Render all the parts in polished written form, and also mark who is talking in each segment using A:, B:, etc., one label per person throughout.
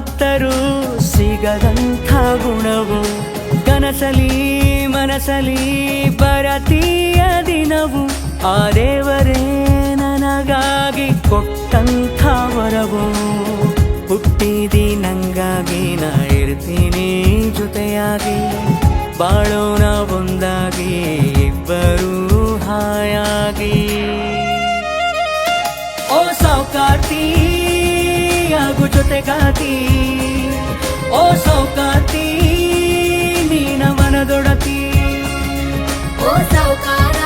A: ಭಕ್ತರು ಸಿಗದಂಥ ಗುಣವು ಕನಸಲಿ ಮನಸಲಿ ಬರತೀಯ ದಿನವು ಆ ದೇವರೇ ನನಗಾಗಿ ಕೊಟ್ಟಂಥ ವರವು ಹುಟ್ಟಿದಿ ನಂಗಾಗಿ ನಾ ಇರ್ತೀನಿ ಜೊತೆಯಾಗಿ ಬಾಳೋಣ ಒಂದಾಗಿ ಇಬ್ಬರು ಹಾಯಾಗಿ ಓ ಸೌಕಾರ್ತಿ ಆಗು ಜೊತೆಗಾತಿ ಓ ಸೌಕಾರ್ತಿ ನೀನ ಮನದೊಡತಿ
B: ಓ ಸೌಕಾರ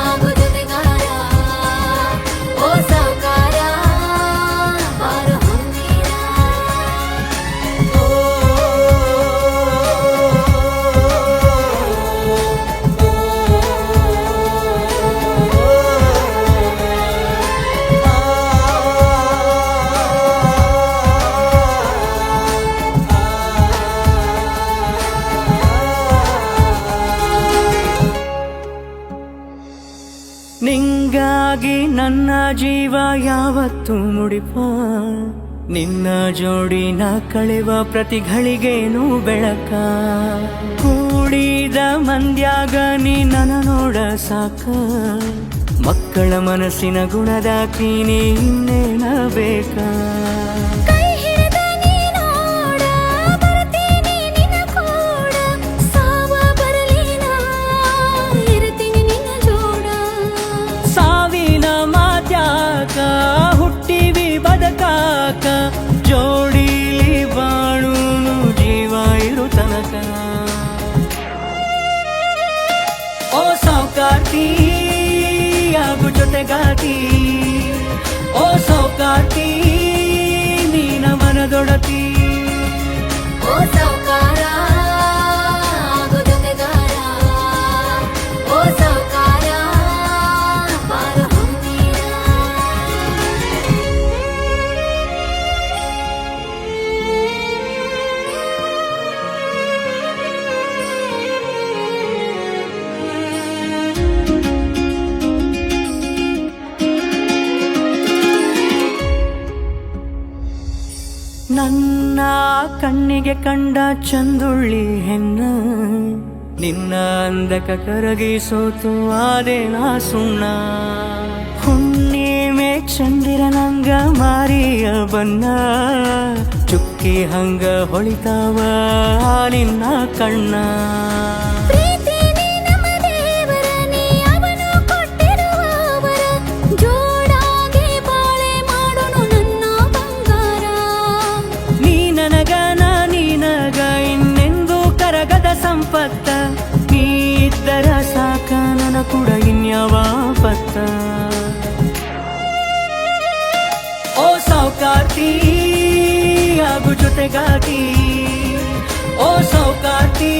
B: ಆಗು ಜೊತೆಗಾರ ಓ ಸೌಕಾರ ಬಾರ ಹೊಂದೀರ
A: ನಿಂಗಾಗಿ ನನ್ನ ಜೀವ ಯಾವತ್ತೂ ಮುಡಿಪ ನಿನ್ನ ಜೋಡಿನ ಕಳೆವ ಪ್ರತಿ ಘಳಿಗೆನೂ ಬೆಳಕ ಕೂಡಿದ ಮಂದ್ಯಾಗ ನೀ ನನ್ನ ನೋಡ ಸಾಕ ಮಕ್ಕಳ ಮನಸ್ಸಿನ ಗುಣದಾಕಿ ನೀ ಇನ್ನೇನ ಬೇಕಾ
B: ಕೈ ಹಿಡಿದ ನೀನೋಡ ಬರ್ತೀನಿ ನಿನ್ನ ಕೂಡ ಸಾವ ಬರಲಿನ ಇರ್ತೀನಿ ನಿನ್ನ ಜೋಡ
A: ಸಾವಿನ ಮಾತ್ಯಾಕ ಹುಟ್ಟಿವಿ ಬದಕಾಕ ಜೋಡಿಲಿ ಬಾಳುನು ಜೀವ ಇರು ತನಕ ಓ ಸೌಕಾರ್ತಿ ಆಗು ಜೊತೆಗಾತಿ ಓ ಸೌಕಾರ್ತಿ ನೀನ ಮನದೊಡತಿ
B: ಓ ಸೌಕಾರ ಆಗು ಜೊತೆಗಾರ ಓ ಸೌಕಾರ ಬಾರ ಹೊಂದೀರ
A: ನನ್ನ ಕಣ್ಣಿಗೆ ಕಂಡ ಚಂದುಳ್ಳಿ ಹೆಣ್ಣ ನಿನ್ನ ಅಂದಕ ಕರಗಿ ಸೋತು ಆದೇನ ಸುಣ್ಣ ಹುಣ್ಣಿಮೆ ಚಂದಿರನಂಗ ಮಾರಿಯ ಬನ್ನ ಚುಕ್ಕಿ ಹಂಗ ಹೊಳಿತಾವ ನಿನ್ನ ಕಣ್ಣ
B: ಪ್ರೀತಿ ನೀ ನಮ್ಮ ದೇವರ ನೀ ಅವನು ಕೊಟ್ಟಿರುವವರ ಜೋಡಾಗಿ ಬಾಳೆ ಮಾಡೋನು ನನ್ನ ಬಂಗಾರ
A: ನೀ ನನಗ ನಾ ನೀನಗ ಇನ್ನೆಂದು ಕರಗದ ಸಂಪತ್ತ ನೀ ಇದ್ದರ ಸಾಕ ನನ ಕೂಡ ಇನ್ಯಾವ ಪತ್ತ ಓ ಸೌಕಾರ್ತಿ ಆಗು ಜೊತೆಗಾತಿ ಓ ಸೌಕಾರ್ತಿ